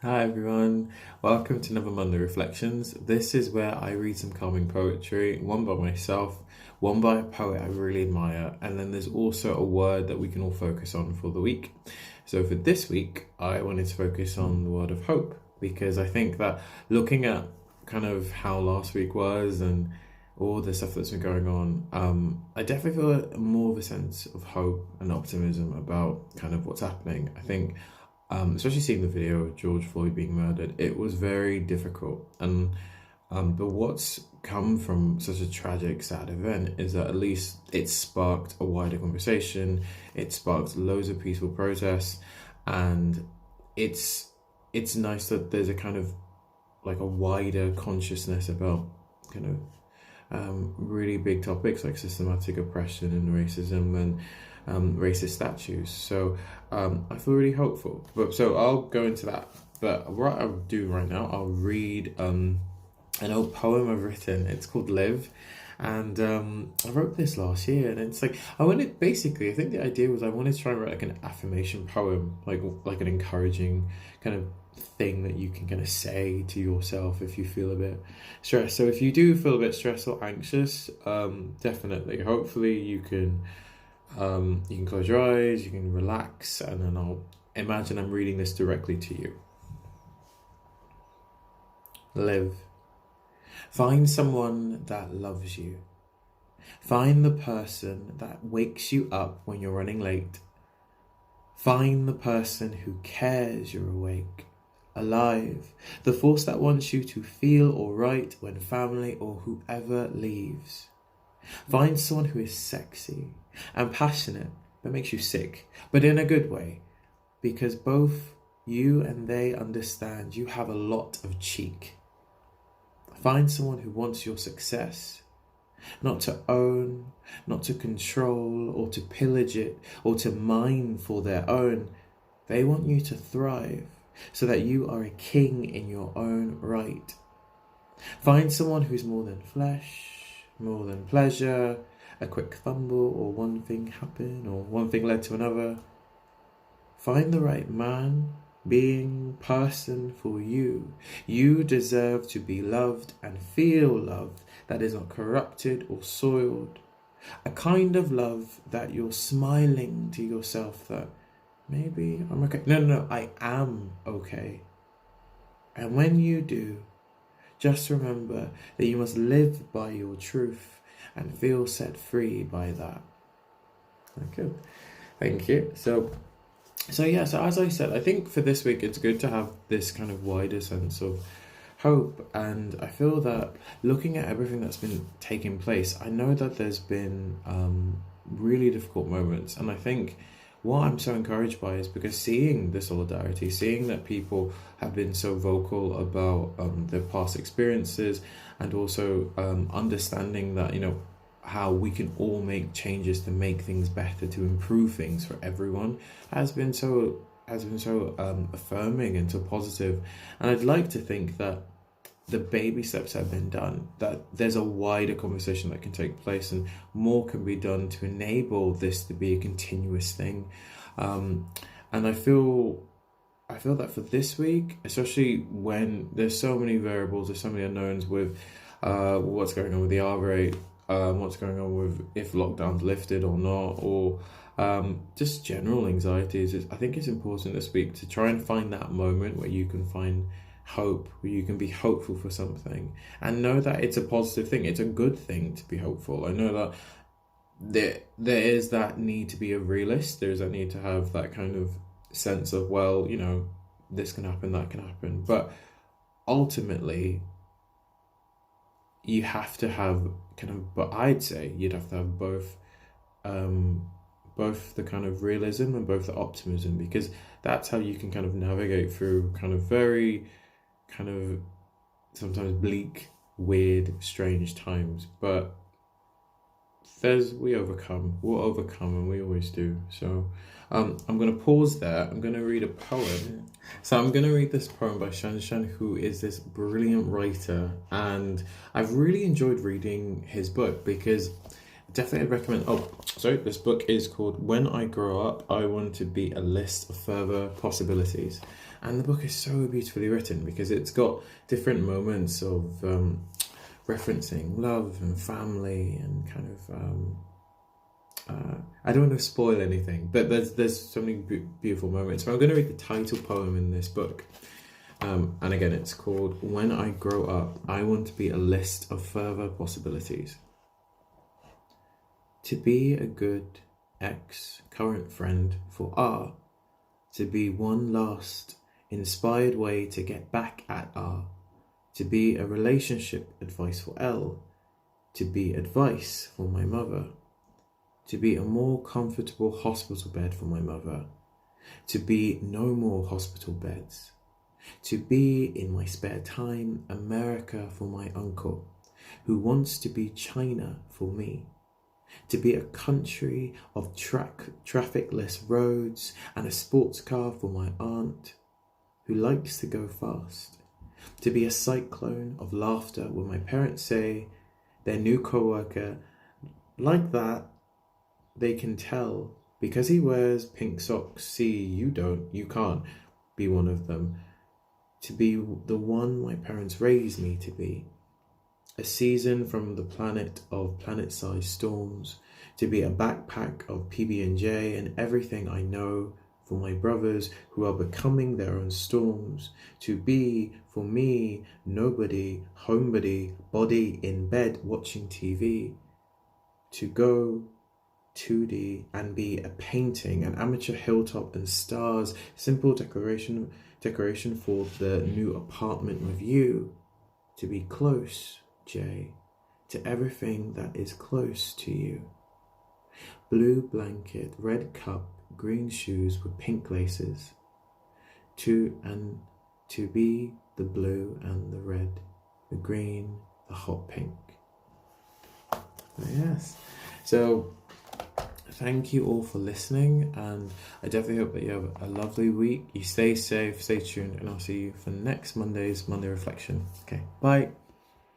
Hi everyone, welcome to another Monday Reflections. This is where I read some calming poetry, one by myself, one by a poet I really admire, and then there's also a word that we can all focus on for the week. So for this week, I wanted to focus on the word of hope because I think that looking at kind of how last week was and all the stuff that's been going on, I definitely feel more of a sense of hope and optimism about kind of what's happening. I think especially seeing the video of George Floyd being murdered, it was very difficult. But what's come from such a tragic, sad event is that at least it sparked a wider conversation. It sparked loads of peaceful protests, and it's it's nice that there's a kind of like a wider consciousness about kind of really big topics like systematic oppression and racism and racist statues. So I feel really hopeful. But so I'll go into that. But what I'll do right now, I'll read an old poem I've written. It's called Live. And I wrote this last year, and it's like I wanted basically. I think the idea was I wanted to try and write like an affirmation poem, like an encouraging kind of thing that you can kind of say to yourself if you feel a bit stressed. So if you do feel a bit stressed or anxious, definitely, hopefully you can close your eyes, you can relax, and then I'll imagine I'm reading this directly to you. Live. Find someone that loves you. Find the person that wakes you up when you're running late. Find the person who cares you're awake, alive, the force that wants you to feel alright when family or whoever leaves. Find someone who is sexy and passionate but makes you sick, but in a good way, because both you and they understand you have a lot of cheek. Find someone who wants your success, not to own, not to control or to pillage it or to mine for their own. They want you to thrive so that you are a king in your own right. Find someone who's more than flesh, more than pleasure, a quick fumble or one thing happened or one thing led to another. Find the right man, being, person for you. You deserve to be loved and feel loved that is not corrupted or soiled. A kind of love that you're smiling to yourself that maybe I'm okay. No, I am okay. And when you do, just remember that you must live by your truth and feel set free by that. Okay, thank you. So as I said, I think for this week it's good to have this kind of wider sense of hope, and I feel that looking at everything that's been taking place, I know that there's been really difficult moments, and I think what I'm so encouraged by is because seeing the solidarity, seeing that people have been so vocal about their past experiences, and also understanding that how we can all make changes to make things better, to improve things for everyone, has been so affirming and so positive. And I'd like to think that the baby steps have been done, that there's a wider conversation that can take place and more can be done to enable this to be a continuous thing. And I feel that for this week, especially when there's so many variables, there's so many unknowns with what's going on with the R rate, what's going on with if lockdown's lifted or not, or just general anxieties. I think it's important this week to try and find that moment where you can find hope, where you can be hopeful for something and know that it's a positive thing. It's a good thing to be hopeful. I know that there is that need to be a realist. There's that need to have that kind of sense of, well, this can happen, that can happen. But ultimately, you have to have but I'd say you'd have to have both the kind of realism and both the optimism, because that's how you can kind of navigate through kind of very kind of sometimes bleak, weird, strange times. But we'll overcome, and we always do. So I'm going to pause there. I'm going to read a poem. So I'm going to read this poem by Chen Chen, who is this brilliant writer, and I've really enjoyed reading his book because definitely recommend. This book is called When I Grow Up, I Want to Be a List of Further Possibilities. And the book is so beautifully written because it's got different moments of referencing love and family and kind of I don't want to spoil anything, but there's so many beautiful moments. So I'm going to read the title poem in this book. And again, it's called When I Grow Up, I Want to Be a List of Further Possibilities. To be a good ex-current friend for R. To be one last inspired way to get back at R. To be a relationship advice for L. To be advice for my mother. To be a more comfortable hospital bed for my mother. To be no more hospital beds. To be, in my spare time, America for my uncle, who wants to be China for me. To be a country of trafficless roads and a sports car for my aunt, who likes to go fast. To be a cyclone of laughter when my parents say their new co-worker, like that, they can tell, because he wears pink socks, see, you don't, you can't be one of them. To be the one my parents raised me to be. A season from the planet of planet-sized storms. To be a backpack of PB&J and everything I know for my brothers who are becoming their own storms. To be, for me, nobody, homebody, body in bed watching TV. To go 2D and be a painting, an amateur hilltop and stars, simple decoration for the new apartment with you. To be close, J, to everything that is close to you. Blue blanket, red cup, green shoes with pink laces. To be the blue and the red, the green, the hot pink. Yes. So thank you all for listening, and I definitely hope that you have a lovely week. You stay safe, stay tuned, and I'll see you for next Monday's Monday Reflection. Okay, bye.